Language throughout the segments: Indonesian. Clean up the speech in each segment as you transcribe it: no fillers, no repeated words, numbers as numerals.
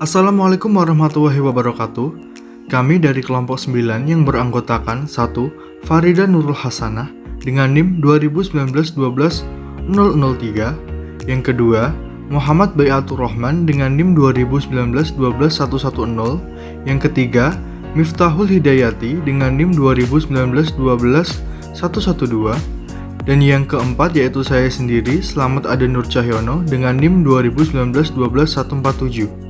Assalamualaikum warahmatullahi wabarakatuh. Kami dari kelompok 9 yang beranggotakan 1. Farida Nurul Hasanah dengan NIM 2019-12-003. Yang kedua, Muhammad Bayatur Rahman dengan NIM 2019-12-110. Yang ketiga, Miftahul Hidayati dengan NIM 2019-12-112. Dan yang keempat yaitu saya sendiri, Slamet Aden Nur Cahyono dengan NIM 2019-12-147.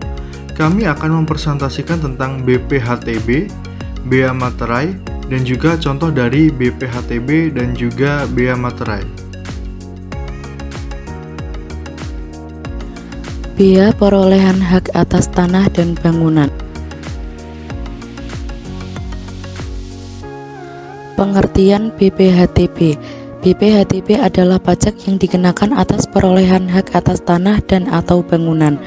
Kami akan mempresentasikan tentang BPHTB, Bea Materai, dan juga contoh dari BPHTB dan juga Bea Materai. Bea perolehan hak atas tanah dan bangunan. Pengertian BPHTB. BPHTB adalah pajak yang dikenakan atas perolehan hak atas tanah dan atau bangunan.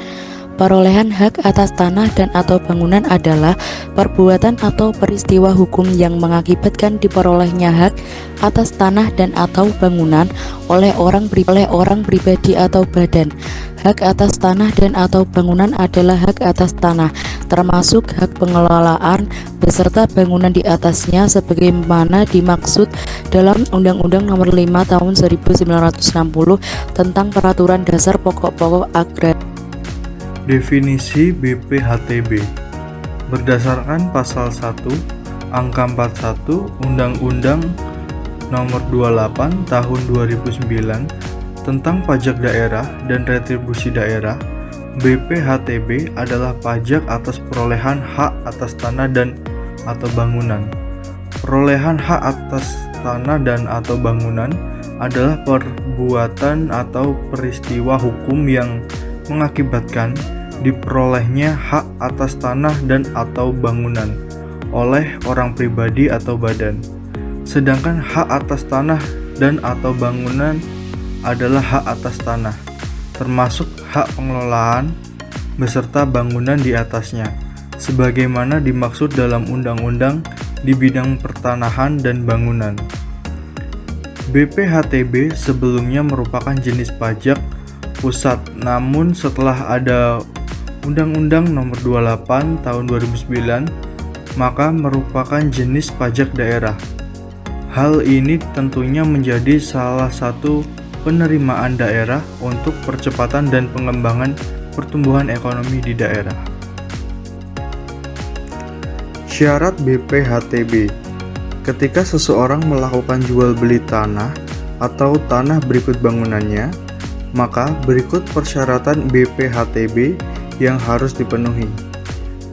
Perolehan hak atas tanah dan atau bangunan adalah perbuatan atau peristiwa hukum yang mengakibatkan diperolehnya hak atas tanah dan atau bangunan oleh orang pribadi atau badan. Hak atas tanah dan atau bangunan adalah hak atas tanah, termasuk hak pengelolaan beserta bangunan di atasnya sebagaimana dimaksud dalam Undang-Undang Nomor 5 Tahun 1960 tentang Peraturan Dasar Pokok-pokok Agraria. Definisi BPHTB berdasarkan pasal 1 angka 41 Undang-Undang Nomor 28 Tahun 2009 tentang pajak daerah dan retribusi daerah. BPHTB adalah pajak atas perolehan hak atas tanah dan atau bangunan. Perolehan hak atas tanah dan atau bangunan adalah perbuatan atau peristiwa hukum yang mengakibatkan diperolehnya hak atas tanah dan atau bangunan oleh orang pribadi atau badan. Sedangkan hak atas tanah dan atau bangunan adalah hak atas tanah, termasuk hak pengelolaan beserta bangunan di atasnya, sebagaimana dimaksud dalam undang-undang di bidang pertanahan dan bangunan. BPHTB sebelumnya merupakan jenis pajak pusat, namun setelah ada Undang-Undang Nomor 28 Tahun 2009, maka merupakan jenis pajak daerah. Hal ini tentunya menjadi salah satu penerimaan daerah untuk percepatan dan pengembangan pertumbuhan ekonomi di daerah. Syarat BPHTB. Ketika seseorang melakukan jual beli tanah atau tanah berikut bangunannya, maka berikut persyaratan BPHTB yang harus dipenuhi.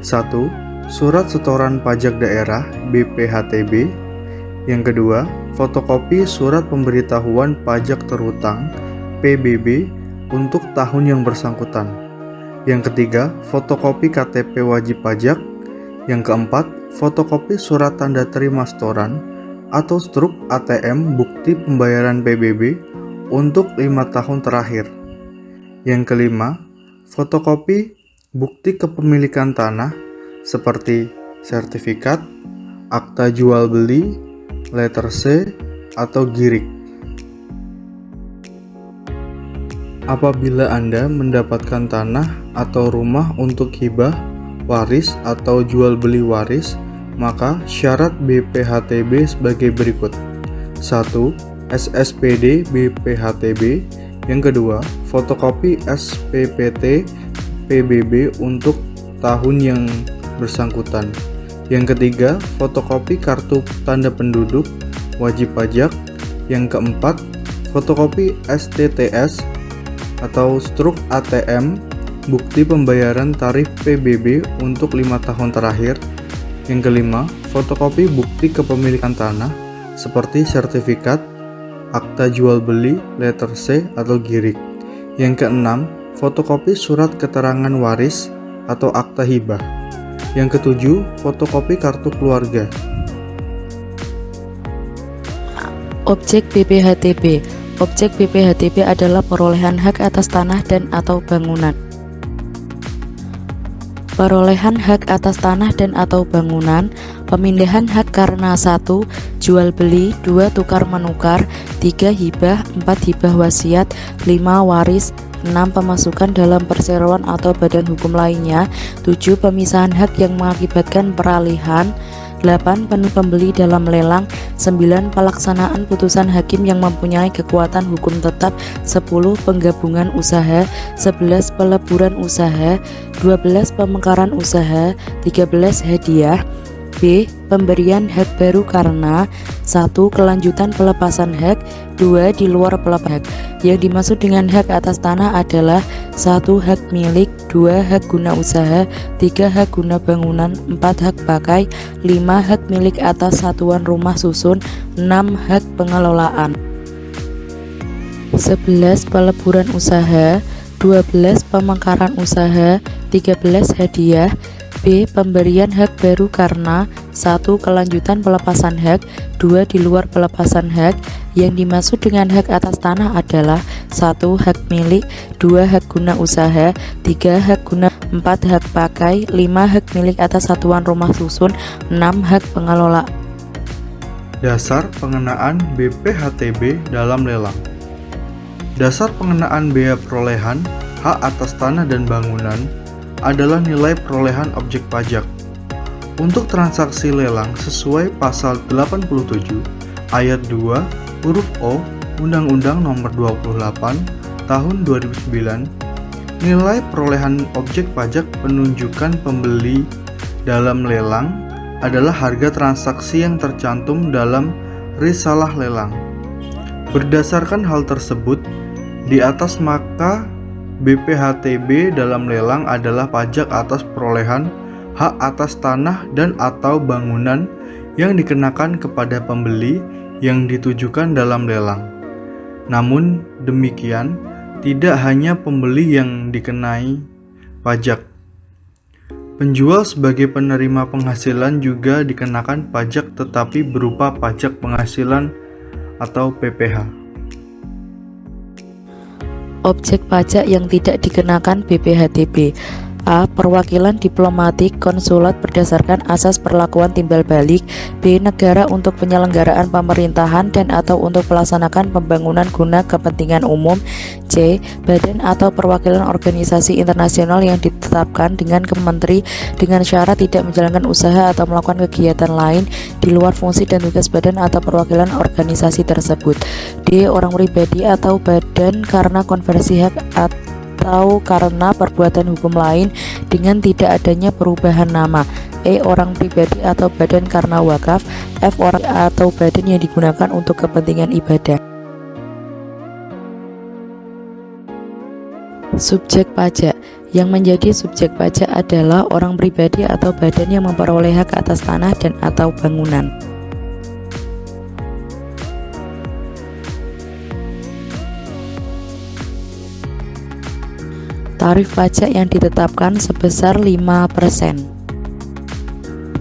1. Surat setoran pajak daerah BPHTB. Yang kedua, fotokopi surat pemberitahuan pajak terhutang PBB untuk tahun yang bersangkutan. Yang ketiga, fotokopi KTP wajib pajak. Yang keempat, fotokopi surat tanda terima setoran atau struk ATM bukti pembayaran PBB untuk 5 tahun terakhir. Yang kelima, fotokopi bukti kepemilikan tanah seperti sertifikat, akta jual beli, letter C, atau girik. Apabila Anda mendapatkan tanah atau rumah untuk hibah, waris, atau jual beli waris, maka syarat BPHTB sebagai berikut. 1. SSPD BPHTB. Yang kedua, fotokopi SPPT PBB untuk tahun yang bersangkutan. Yang ketiga, fotokopi kartu tanda penduduk wajib pajak. Yang keempat, fotokopi STTS atau struk ATM bukti pembayaran tarif PBB untuk 5 tahun terakhir. Yang kelima, fotokopi bukti kepemilikan tanah seperti sertifikat, akta jual beli, letter C, atau girik. Yang keenam, fotokopi surat keterangan waris atau akta hibah. Yang ketujuh, fotokopi kartu keluarga. Objek BPHTB. Objek BPHTB adalah perolehan hak atas tanah dan atau bangunan. Perolehan hak atas tanah dan atau bangunan, pemindahan hak karena 1. Jual beli, 2. Tukar menukar, 3. Hibah, 4. Hibah wasiat, 5. Waris, 6. Pemasukan dalam perseroan atau badan hukum lainnya. 7. Pemisahan hak yang mengakibatkan peralihan. 8. Pembeli dalam lelang. 9. Pelaksanaan putusan hakim yang mempunyai kekuatan hukum tetap. 10. Penggabungan usaha. 11. Peleburan usaha. 12. Pemekaran usaha. 13. Hadiah. B. Pemberian hak baru karena 1. Kelanjutan pelepasan hak. 2. Di luar pelepasan hak. Yang dimaksud dengan hak atas tanah adalah 1. Hak milik. 2. Hak guna usaha. 3. Hak guna bangunan. 4. Hak pakai. 5. Hak milik atas satuan rumah susun. 6. Hak pengelolaan. 11. Peleburan usaha. 12. Pemekaran usaha. 13. Hadiah. B. Pemberian hak baru karena 1. Kelanjutan pelepasan hak. 2. Di luar pelepasan hak. Yang dimaksud dengan hak atas tanah adalah 1. Hak milik. 2. Hak guna usaha. 3. Hak guna. 4. Hak pakai. 5. Hak milik atas satuan rumah susun. 6. Hak pengelola. Dasar pengenaan BPHTB dalam lelang. Dasar pengenaan bea perolehan hak atas tanah dan bangunan adalah nilai perolehan objek pajak untuk transaksi lelang sesuai pasal 87 ayat 2 huruf O Undang-Undang Nomor 28 Tahun 2009. Nilai perolehan objek pajak penunjukan pembeli dalam lelang adalah harga transaksi yang tercantum dalam risalah lelang. Berdasarkan hal tersebut di atas, maka BPHTB dalam lelang adalah pajak atas perolehan hak atas tanah dan atau bangunan yang dikenakan kepada pembeli yang ditujukan dalam lelang. Namun demikian, tidak hanya pembeli yang dikenai pajak. Penjual sebagai penerima penghasilan juga dikenakan pajak, tetapi berupa pajak penghasilan atau PPh. Objek pajak yang tidak dikenakan BPHTB. A. Perwakilan diplomatik konsulat berdasarkan asas perlakuan timbal balik. B. Negara untuk penyelenggaraan pemerintahan dan atau untuk melaksanakan pembangunan guna kepentingan umum. C. Badan atau perwakilan organisasi internasional yang ditetapkan dengan kementeri dengan syarat tidak menjalankan usaha atau melakukan kegiatan lain di luar fungsi dan tugas badan atau perwakilan organisasi tersebut. D. Orang pribadi atau badan karena konversi hak atau karena perbuatan hukum lain dengan tidak adanya perubahan nama. E. Orang pribadi atau badan karena wakaf. F. Orang atau badan yang digunakan untuk kepentingan ibadah. Subjek pajak. Yang menjadi subjek pajak adalah orang pribadi atau badan yang memperoleh hak atas tanah dan atau bangunan. Tarif pajak yang ditetapkan sebesar 5%.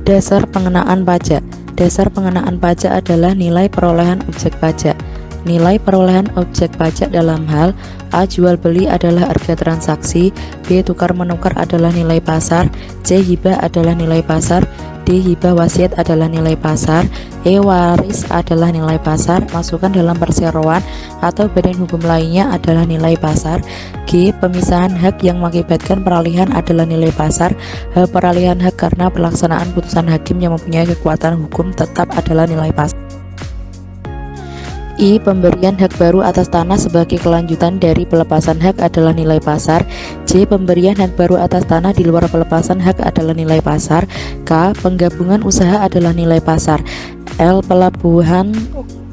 Dasar pengenaan pajak. Dasar pengenaan pajak adalah nilai perolehan objek pajak. Nilai perolehan objek pajak dalam hal A. Jual beli adalah harga transaksi. B. Tukar menukar adalah nilai pasar. C. Hibah adalah nilai pasar. D. Hibah wasiat adalah nilai pasar. E. Waris adalah nilai pasar. Masukan dalam perseroan atau badan hukum lainnya adalah nilai pasar. G. Pemisahan hak yang mengakibatkan peralihan adalah nilai pasar. H. Peralihan hak karena pelaksanaan putusan hakim yang mempunyai kekuatan hukum tetap adalah nilai pasar. I. Pemberian hak baru atas tanah sebagai kelanjutan dari pelepasan hak adalah nilai pasar. J. Pemberian hak baru atas tanah di luar pelepasan hak adalah nilai pasar. K. Penggabungan usaha adalah nilai pasar. L. Pelabuhan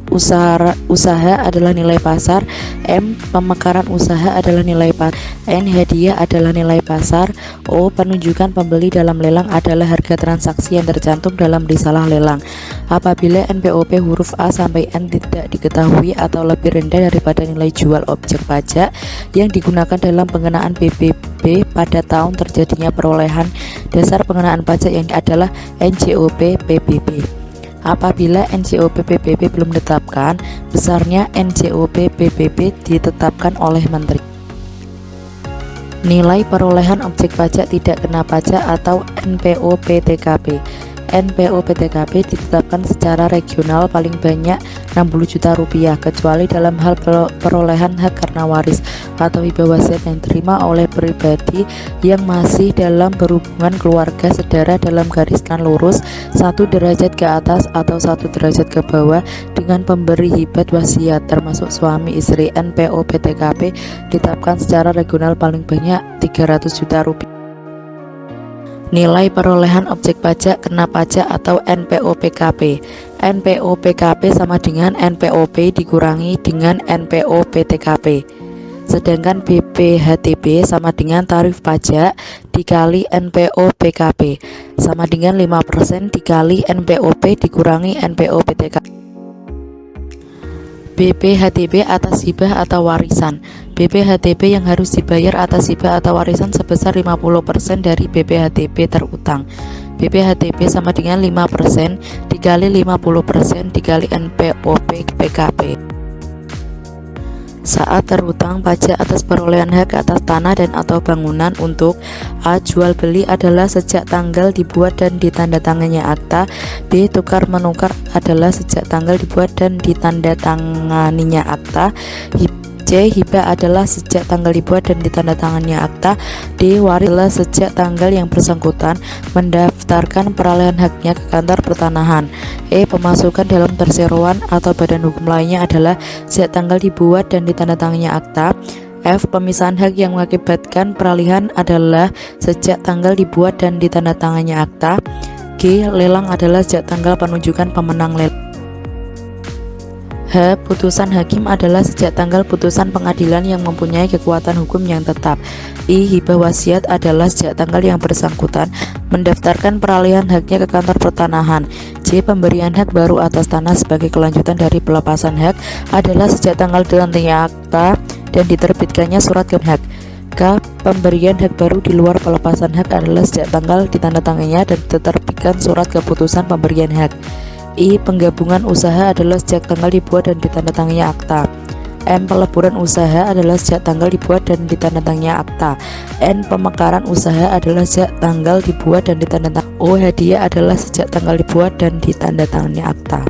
usaha adalah nilai pasar. M. Pemekaran usaha adalah nilai pasar. N. Hadiah adalah nilai pasar. O. Penunjukan pembeli dalam lelang adalah harga transaksi yang tercantum dalam risalah lelang. Apabila NPOP huruf A sampai N tidak diketahui atau lebih rendah daripada nilai jual objek pajak yang digunakan dalam pengenaan PPB pada tahun terjadinya perolehan dasar pengenaan pajak yang adalah NJOP PBB. Apabila NJOP PBB belum ditetapkan, besarnya NJOP PBB ditetapkan oleh Menteri. Nilai perolehan objek pajak tidak kena pajak atau NPOP-TKP. NPOP-TKP ditetapkan secara regional paling banyak 60 juta rupiah, kecuali dalam hal perolehan hak karena waris atau hibah wasiat yang diterima oleh pribadi yang masih dalam berhubungan keluarga sedara dalam gariskan lurus 1 derajat ke atas atau 1 derajat ke bawah dengan pemberi hibah wasiat termasuk suami, istri, NPO, PTKP ditetapkan secara regional paling banyak Rp300 juta. Nilai perolehan objek pajak kena pajak atau NPO PKP. NPO PKP sama dengan NPOP dikurangi dengan NPO PTKP. Sedangkan BPHTB sama dengan tarif pajak dikali NPO PKP sama dengan 5% dikali NPOP dikurangi NPO PTKP. BPHTB atas hibah atau warisan. BPHTB yang harus dibayar atas hibah atau warisan sebesar 50% dari BPHTB terutang. BPHTB sama dengan 5% dikali 50% dikali NPOP PKP. Saat terutang pajak atas perolehan hak atas tanah dan atau bangunan untuk A. Jual beli adalah sejak tanggal dibuat dan ditandatangani akta. B. Tukar menukar adalah sejak tanggal dibuat dan ditandatanganinya akta. C. Hibah adalah sejak tanggal dibuat dan ditandatangani akta. D. Waris adalah sejak tanggal yang bersangkutan mendaftarkan perolehan haknya ke kantor pertanahan. E. Pemasukan dalam perseroan atau badan hukum lainnya adalah sejak tanggal dibuat dan ditandatangani akta. F. Pemisahan hak yang mengakibatkan peralihan adalah sejak tanggal dibuat dan ditandatangani akta. G. Lelang adalah sejak tanggal penunjukan pemenang lelang. H. Putusan hakim adalah sejak tanggal putusan pengadilan yang mempunyai kekuatan hukum yang tetap. I. Hibah wasiat adalah sejak tanggal yang bersangkutan mendaftarkan peralihan haknya ke kantor pertanahan. J. Pemberian hak baru atas tanah sebagai kelanjutan dari pelepasan hak adalah sejak tanggal ditandatangani akta dan diterbitkannya surat hak. K. Pemberian hak baru di luar pelepasan hak adalah sejak tanggal ditandatanganinya dan diterbitkan surat keputusan pemberian hak. I. Penggabungan usaha adalah sejak tanggal dibuat dan ditandatangani akta. M. Peleburan usaha adalah sejak tanggal dibuat dan ditandatangani akta. N. Pemekaran usaha adalah sejak tanggal dibuat dan ditandatangani. O. Hadiah adalah sejak tanggal dibuat dan ditandatangani akta.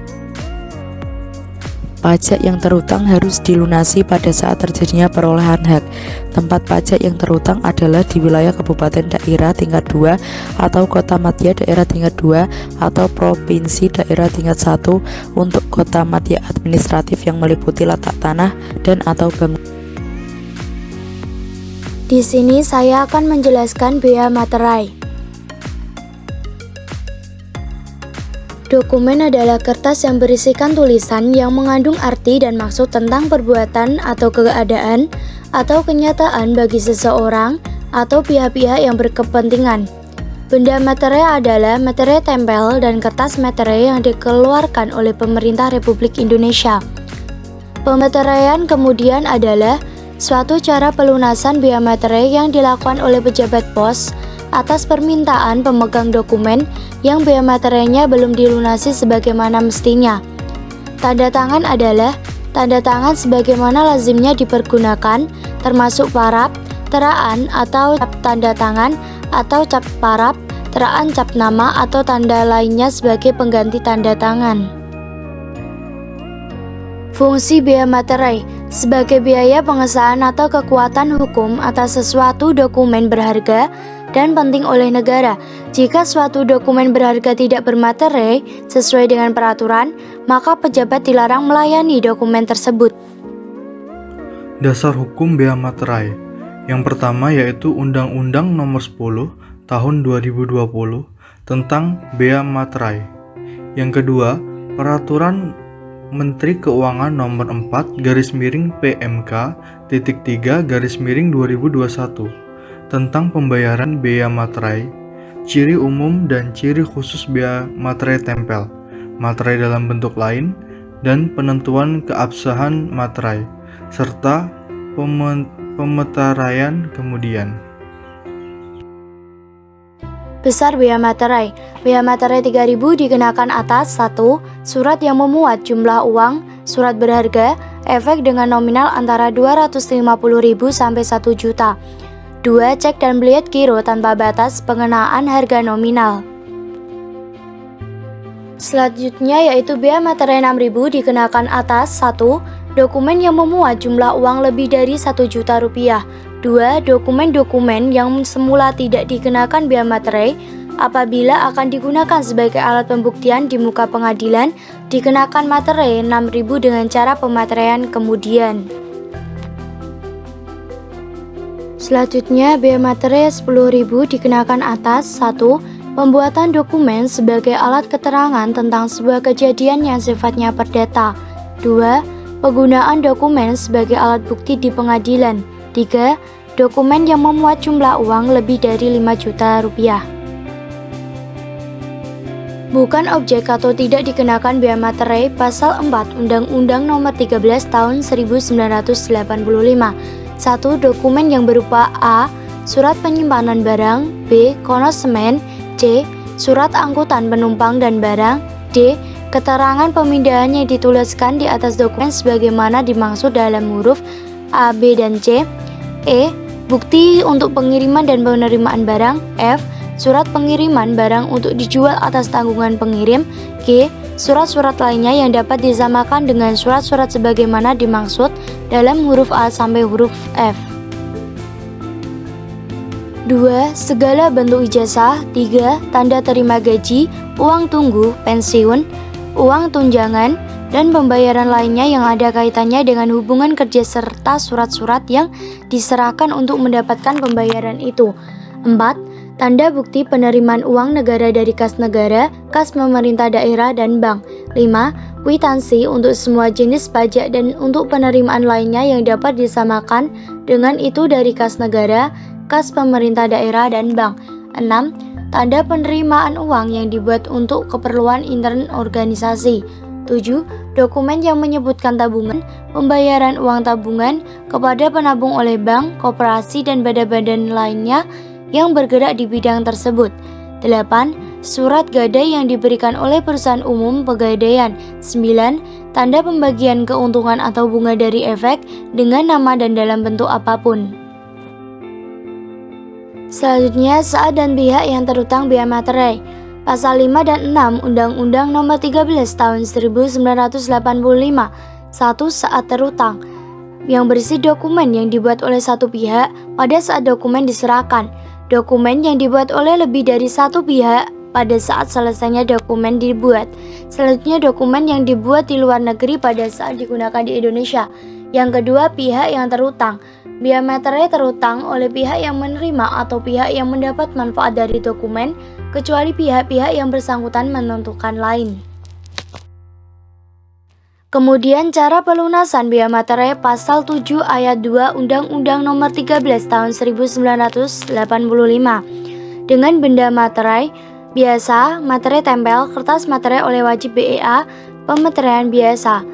Pajak yang terutang harus dilunasi pada saat terjadinya perolehan hak. Tempat pajak yang terutang adalah di wilayah kabupaten daerah tingkat 2 atau kota madya daerah tingkat 2 atau provinsi daerah tingkat 1 untuk kota madya administratif yang meliputi letak tanah dan atau bangunan. Di sini saya akan menjelaskan bea materai. Dokumen adalah kertas yang berisikan tulisan yang mengandung arti dan maksud tentang perbuatan atau keadaan atau kenyataan bagi seseorang atau pihak-pihak yang berkepentingan. Benda materai adalah materai tempel dan kertas materai yang dikeluarkan oleh pemerintah Republik Indonesia. Pemateraian kemudian adalah suatu cara pelunasan bea materai yang dilakukan oleh pejabat pos atas permintaan pemegang dokumen yang bea materainya belum dilunasi sebagaimana mestinya. Tanda tangan adalah tanda tangan sebagaimana lazimnya dipergunakan, termasuk paraf, teraan atau cap tanda tangan atau cap paraf, teraan cap nama atau tanda lainnya sebagai pengganti tanda tangan. Fungsi bea materai sebagai biaya pengesahan atau kekuatan hukum atas sesuatu dokumen berharga dan penting oleh negara. Jika suatu dokumen berharga tidak bermaterai sesuai dengan peraturan, maka pejabat dilarang melayani dokumen tersebut. Dasar hukum bea materai. Yang pertama yaitu Undang-Undang Nomor 10 Tahun 2020 tentang bea materai. Yang kedua, Peraturan Menteri Keuangan Nomor 4/PMK-3/2021 tentang pembayaran bea materai, ciri umum dan ciri khusus bea materai tempel, materai dalam bentuk lain, dan penentuan keabsahan materai, serta pemeteraian kemudian. Besar bea materai. Bea materai 3.000 dikenakan atas 1. Surat yang memuat jumlah uang, surat berharga, efek dengan nominal antara 250.000 sampai 1 juta. 2. Cek dan bliet giro tanpa batas pengenaan harga nominal. Selanjutnya yaitu bea materai 6.000 dikenakan atas 1. dokumen yang memuat jumlah uang lebih dari 1 juta rupiah. 2. Dokumen-dokumen yang semula tidak dikenakan biaya materai apabila akan digunakan sebagai alat pembuktian di muka pengadilan dikenakan materai 6.000 dengan cara pemateraian kemudian. Selanjutnya, biaya materai 10.000 dikenakan atas 1. Pembuatan dokumen sebagai alat keterangan tentang sebuah kejadian yang sifatnya perdata. 2. Penggunaan dokumen sebagai alat bukti di pengadilan. 3. Dokumen yang memuat jumlah uang lebih dari 5 juta rupiah. Bukan objek atau tidak dikenakan biaya materai pasal 4 Undang-Undang Nomor 13 Tahun 1985. 1. Dokumen yang berupa A. Surat penyimpanan barang. B. Konosemen. C. Surat angkutan penumpang dan barang. D. Keterangan pemindahan yang dituliskan di atas dokumen sebagaimana dimaksud dalam huruf A, B, dan C. E. Bukti untuk pengiriman dan penerimaan barang. F. Surat pengiriman barang untuk dijual atas tanggungan pengirim. G. Surat-surat lainnya yang dapat disamakan dengan surat-surat sebagaimana dimaksud dalam huruf A sampai huruf F. 2. Segala bentuk ijazah. 3. Tanda terima gaji, uang tunggu, pensiun, uang tunjangan, dan pembayaran lainnya yang ada kaitannya dengan hubungan kerja serta surat-surat yang diserahkan untuk mendapatkan pembayaran itu. 4. Tanda bukti penerimaan uang negara dari kas negara, kas pemerintah daerah, dan bank. 5. Kwitansi untuk semua jenis pajak dan untuk penerimaan lainnya yang dapat disamakan dengan itu dari kas negara, kas pemerintah daerah, dan bank. 6. Tanda penerimaan uang yang dibuat untuk keperluan intern organisasi. 7. Dokumen yang menyebutkan tabungan, pembayaran uang tabungan kepada penabung oleh bank, koperasi, dan badan-badan lainnya yang bergerak di bidang tersebut. 8. Surat gadai yang diberikan oleh perusahaan umum pegadaian. 9. Tanda pembagian keuntungan atau bunga dari efek dengan nama dan dalam bentuk apapun. Selanjutnya, saat dan pihak yang terutang biaya materai. Pasal 5 dan 6 Undang-Undang Nomor 13 Tahun 1985. 1. Saat terutang, yang berisi dokumen yang dibuat oleh satu pihak pada saat dokumen diserahkan. Dokumen yang dibuat oleh lebih dari satu pihak pada saat selesainya dokumen dibuat. Selanjutnya, dokumen yang dibuat di luar negeri pada saat digunakan di Indonesia. Yang kedua, pihak yang terutang. Biaya materai terutang oleh pihak yang menerima atau pihak yang mendapat manfaat dari dokumen, kecuali pihak-pihak yang bersangkutan menentukan lain. Kemudian, cara pelunasan biaya materai pasal 7 ayat 2 Undang-Undang Nomor 13 Tahun 1985. Dengan benda materai biasa, materai tempel, kertas materai oleh wajib BEA, pemeteraian biasa.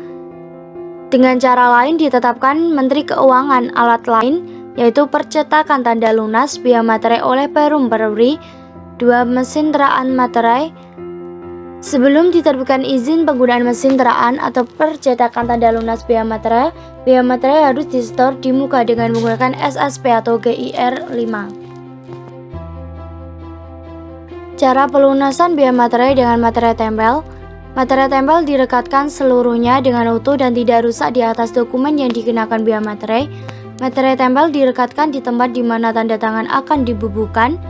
Dengan cara lain ditetapkan Menteri Keuangan. Alat lain yaitu percetakan tanda lunas biaya materai oleh Perum Peruri. 2. Mesin teraan materai. Sebelum diterbitkan izin penggunaan mesin teraan atau percetakan tanda lunas biaya materai harus disetor di muka dengan menggunakan SSP atau GIR 5. Cara pelunasan biaya materai dengan materai tempel. Materai tempel direkatkan seluruhnya dengan utuh dan tidak rusak di atas dokumen yang dikenakan biaya materai. Materai tempel direkatkan di tempat di mana tanda tangan akan dibubuhkan.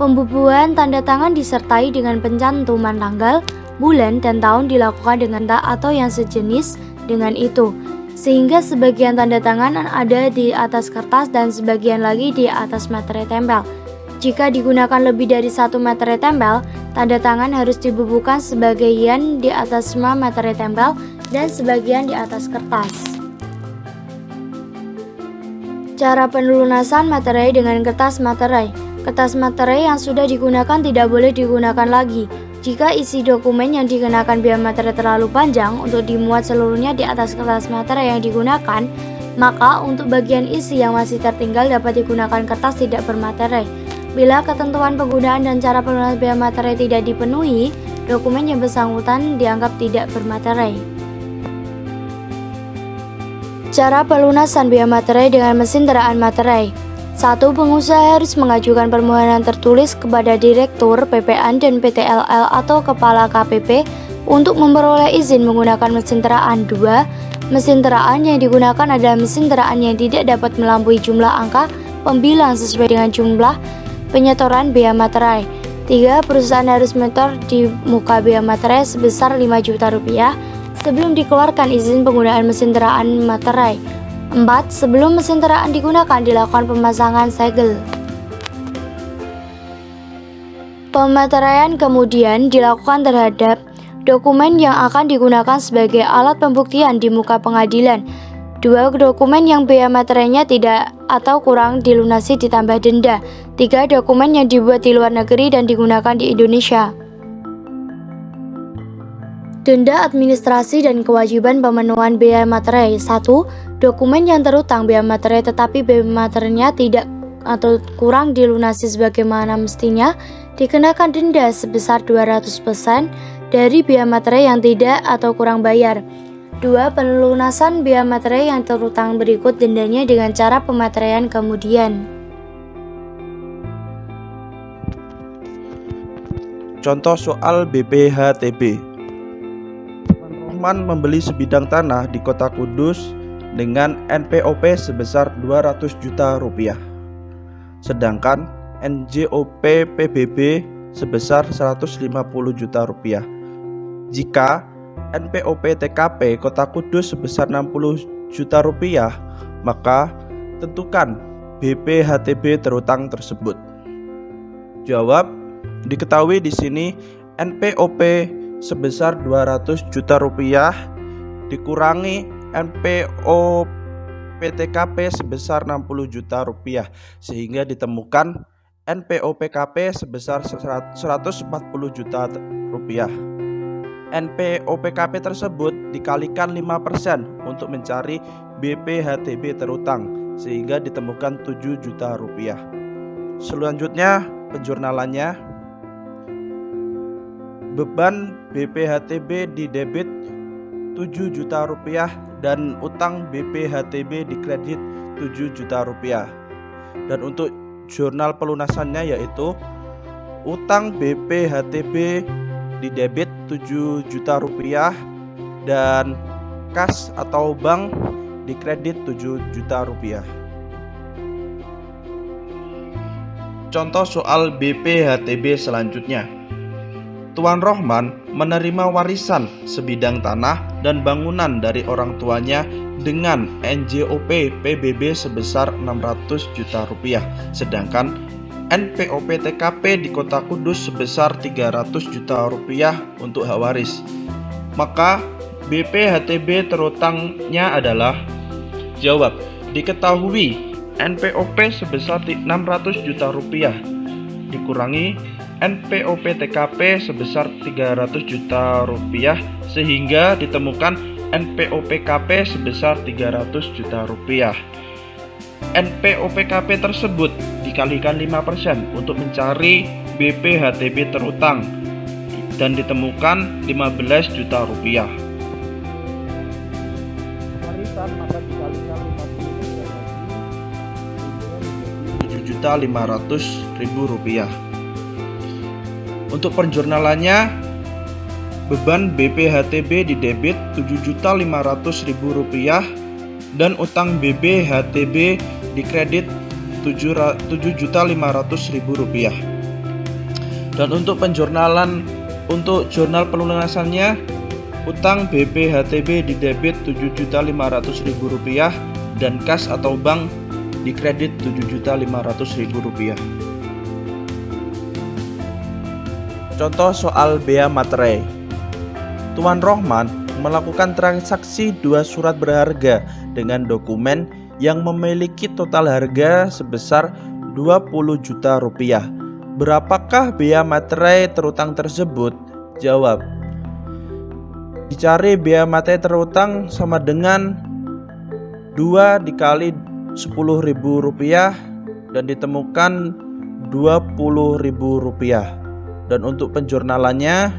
Pembubuhan tanda tangan disertai dengan pencantuman tanggal, bulan, dan tahun dilakukan dengan tak atau yang sejenis dengan itu, sehingga sebagian tanda tangan ada di atas kertas dan sebagian lagi di atas materai tempel. Jika digunakan lebih dari satu materai tempel, tanda tangan harus dibubuhkan sebagian di atas semua materai tempel dan sebagian di atas kertas. Cara pelunasan materai dengan kertas materai. Kertas materai yang sudah digunakan tidak boleh digunakan lagi. Jika isi dokumen yang dikenakan biaya materai terlalu panjang untuk dimuat seluruhnya di atas kertas materai yang digunakan, maka untuk bagian isi yang masih tertinggal dapat digunakan kertas tidak bermaterai. Bila ketentuan penggunaan dan cara pelunasan biaya materai tidak dipenuhi, dokumen yang bersangkutan dianggap tidak bermaterai. Cara pelunasan biaya materai dengan mesin teraan materai. 1. Pengusaha harus mengajukan permohonan tertulis kepada Direktur PPN dan PTLL atau Kepala KPP untuk memperoleh izin menggunakan mesin teraan. 2. Mesin teraan yang digunakan adalah mesin teraan yang tidak dapat melampaui jumlah angka pembilang sesuai dengan jumlah penyetoran bea materai. 3. Perusahaan harus menyetor di muka bea materai sebesar 5 juta rupiah sebelum dikeluarkan izin penggunaan mesin teraan materai. 4. Sebelum mesin teraan digunakan dilakukan pemasangan segel. Pemateraian kemudian dilakukan terhadap dokumen yang akan digunakan sebagai alat pembuktian di muka pengadilan. 2. Dokumen yang bea materainya tidak atau kurang dilunasi ditambah denda. 3. Dokumen yang dibuat di luar negeri dan digunakan di Indonesia. Denda administrasi dan kewajiban pemenuhan bea materai. 1. Dokumen yang terutang bea materai tetapi bea materainya tidak atau kurang dilunasi sebagaimana mestinya dikenakan denda sebesar 200% dari bea materai yang tidak atau kurang bayar. 2. Pelunasan bea materai yang terutang berikut dendanya dengan cara pemateraian kemudian. Contoh soal BPHTB. Rohman membeli sebidang tanah di Kota Kudus dengan NPOP sebesar 200 juta rupiah. Sedangkan NJOP PBB sebesar 150 juta rupiah. Jika NPOP TKP Kota Kudus sebesar 60 juta rupiah, maka tentukan BPHTB terutang tersebut. Jawab, diketahui di sini NPOP sebesar 200 juta rupiah dikurangi NPOP TKP sebesar 60 juta rupiah sehingga ditemukan NPOPKP sebesar 140 juta rupiah. NPOPKP tersebut dikalikan 5% untuk mencari BPHTB terutang sehingga ditemukan 7 juta rupiah. Selanjutnya penjurnalannya, beban BPHTB didebit 7 juta rupiah dan utang BPHTB dikredit 7 juta rupiah. Dan untuk jurnal pelunasannya yaitu utang BPHTB didebit 7 juta rupiah dan kas atau bank dikredit 7 juta rupiah. Contoh soal BPHTB selanjutnya. Tuan Rohman menerima warisan sebidang tanah dan bangunan dari orang tuanya dengan NJOP PBB sebesar 600 juta rupiah, sedangkan NPOP TKP di Kota Kudus sebesar 300 juta rupiah untuk hak waris. Maka BPHTB terutangnya adalah, jawab, diketahui NPOP sebesar 600 juta rupiah dikurangi NPOP TKP sebesar 300 juta rupiah sehingga ditemukan NPOPKP sebesar 300 juta rupiah. NPOPKP tersebut dikalikan 5% untuk mencari BPHTB terutang dan ditemukan 15 juta rupiah. Warisan maka dikalikan 50% Rp7.500.000 rupiah. Untuk penjurnalannya, beban BPHTB didebit Rp7.500.000 dan utang BPHTB dikredit Rp7.500.000. Dan untuk penjurnalan, untuk jurnal pelunasannya, utang BPHTB didebit Rp7.500.000 dan kas atau bank dikredit Rp7.500.000. Contoh soal bea materai. Tuan Rohman melakukan transaksi 2 surat berharga dengan dokumen yang memiliki total harga sebesar 20 juta rupiah. Berapakah bea materai terutang tersebut? Jawab, dicari bea materai terutang sama dengan 2 dikali Rp10.000 dan ditemukan Rp20.000. Dan untuk penjurnalannya,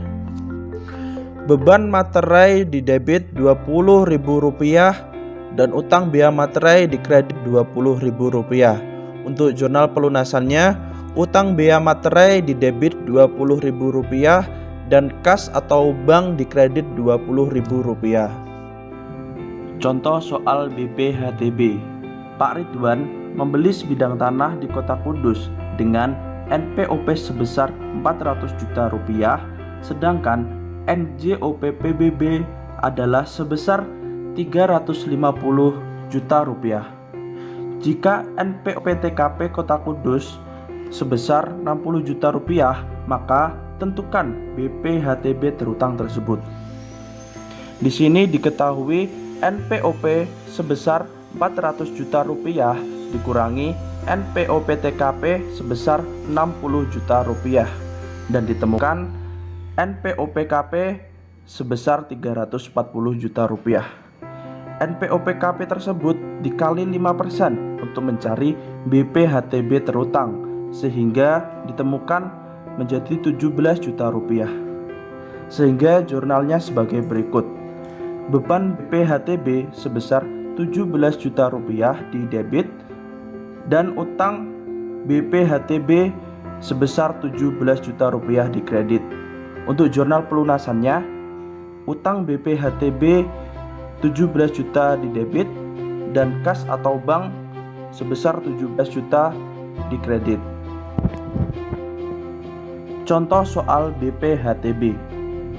beban materai didebit Rp20.000 dan utang bea materai dikredit Rp20.000. Untuk jurnal pelunasannya, utang bea materai didebit Rp20.000 dan kas atau bank dikredit Rp20.000. Contoh soal BPHTB. Pak Ridwan membeli sebidang tanah di Kota Kudus dengan NPOP sebesar 400 juta rupiah, sedangkan NJOP PBB adalah sebesar 350 juta rupiah. Jika NPOP TKP Kota Kudus sebesar 60 juta rupiah, maka tentukan BPHTB terutang tersebut. Di sini diketahui NPOP sebesar 400 juta rupiah dikurangi NPOP TKP sebesar 60 juta rupiah dan ditemukan NPOP KP sebesar 340 juta rupiah. NPOP KP tersebut dikali 5% untuk mencari BPHTB terutang sehingga ditemukan menjadi 17 juta rupiah. Sehingga jurnalnya sebagai berikut. Beban BPHTB sebesar 17 juta rupiah di debit dan utang BPHTB sebesar 17 juta rupiah di kredit. Untuk jurnal pelunasannya, utang BPHTB 17 juta di debit dan kas atau bank sebesar 17 juta di kredit. Contoh soal BPHTB.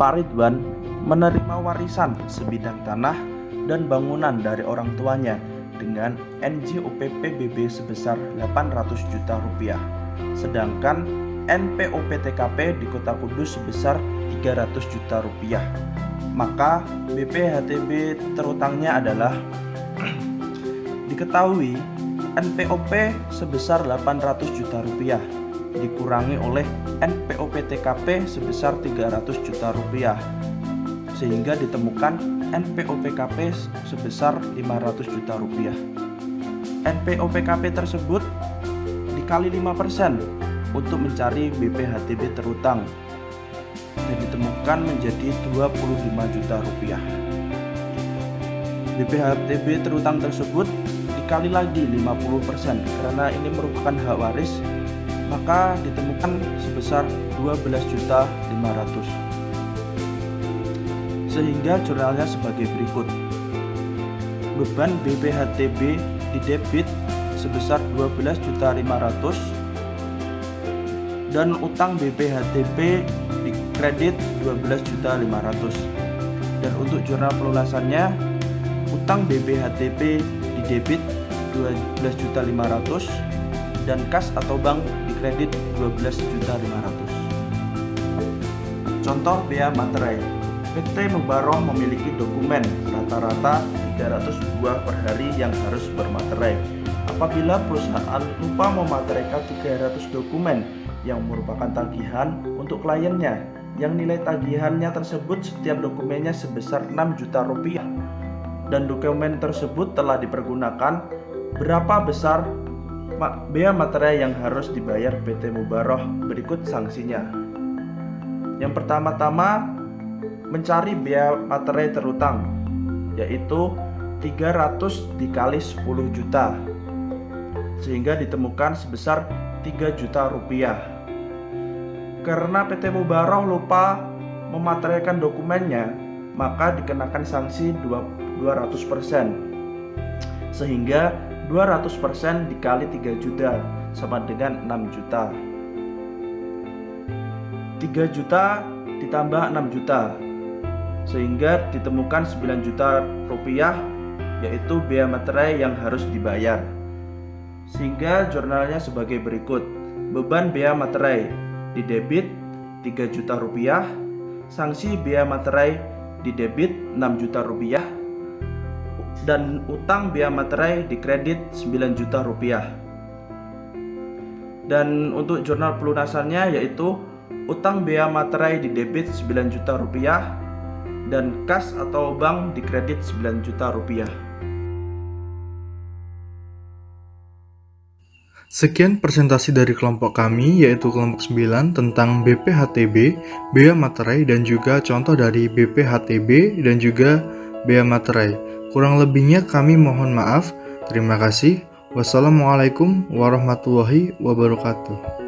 Pak Ridwan menerima warisan sebidang tanah dan bangunan dari orang tuanya dengan NJOP PBB sebesar 800 juta rupiah. Sedangkan NPOP TKP di Kota Kudus sebesar 300 juta rupiah. Maka BPHTB terutangnya adalah diketahui NPOP sebesar 800 juta rupiah dikurangi oleh NPOP TKP sebesar 300 juta rupiah sehingga ditemukan NPOP KP sebesar 500 juta rupiah. NPOP KP tersebut dikali 5% untuk mencari BPHTB terutang dan ditemukan menjadi 25 juta rupiah. BPHTB terutang tersebut dikali lagi 50% karena ini merupakan hak waris, maka ditemukan sebesar 12.500.000. Sehingga jurnalnya sebagai berikut. Beban BPHTB di debit sebesar 12.500.000 dan utang BPHTB di kredit 12.500.000. Dan untuk jurnal pelunasannya, utang BPHTB di debit 12.500.000 dan kas atau bank di kredit 12.500.000. Contoh bea materai. PT Mubaroh memiliki dokumen rata-rata 300 buah per hari yang harus bermaterai. Apabila perusahaan lupa memateraikan 300 dokumen yang merupakan tagihan untuk kliennya, yang nilai tagihannya tersebut setiap dokumennya sebesar 6 juta rupiah dan dokumen tersebut telah dipergunakan, berapa besar bea materai yang harus dibayar PT Mubaroh? Berikut sanksinya. Yang pertama-tama, mencari bea materai terutang, yaitu 300 dikali 10 juta sehingga ditemukan sebesar 3 juta rupiah. Karena PT Mubaroh lupa memateraikan dokumennya, maka dikenakan sanksi 200% sehingga 200% dikali 3 juta sama dengan 6 juta. 3 juta ditambah 6 juta sehingga ditemukan 9 juta rupiah, yaitu bea materai yang harus dibayar. Sehingga jurnalnya sebagai berikut. Beban bea materai di debit 3 juta rupiah, sanksi bea materai di debit 6 juta rupiah, dan utang bea materai di kredit 9 juta rupiah. Dan untuk jurnal pelunasannya yaitu utang bea materai di debit 9 juta rupiah dan kas atau bank di kredit 9 juta rupiah. Sekian presentasi dari kelompok kami, yaitu kelompok 9 tentang BPHTB, bea materai dan juga contoh dari BPHTB dan juga bea materai. Kurang lebihnya kami mohon maaf. Terima kasih. Wassalamualaikum warahmatullahi wabarakatuh.